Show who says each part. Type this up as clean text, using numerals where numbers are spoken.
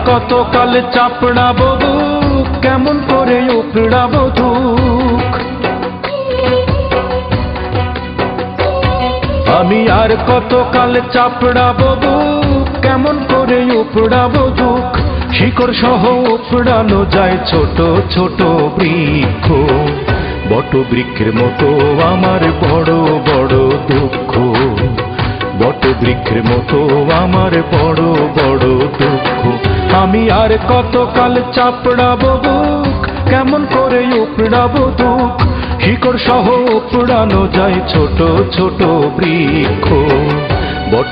Speaker 1: কতকাল চাপড়াবো বুক, কেমন করে উপড়াবো দুঃখ। আমি আর কতকাল চাপড়াবো বুক, কেমন করে উপড়াবো দুঃখ। শিকড় সহ উপড়ানো যায় ছোট ছোট বৃক্ষ, বট বৃক্ষের মতো আমার বড় বড় দুঃখ। বট বৃক্ষের মতো আমার বড় বড় দুঃখ। আমি আর কতকাল চাপড়াবো বুক, কেমন করে উপড়াবো দুঃখ। শিকড় সহ উপড়ানো যায় ছোট ছোট বৃক্ষ, বট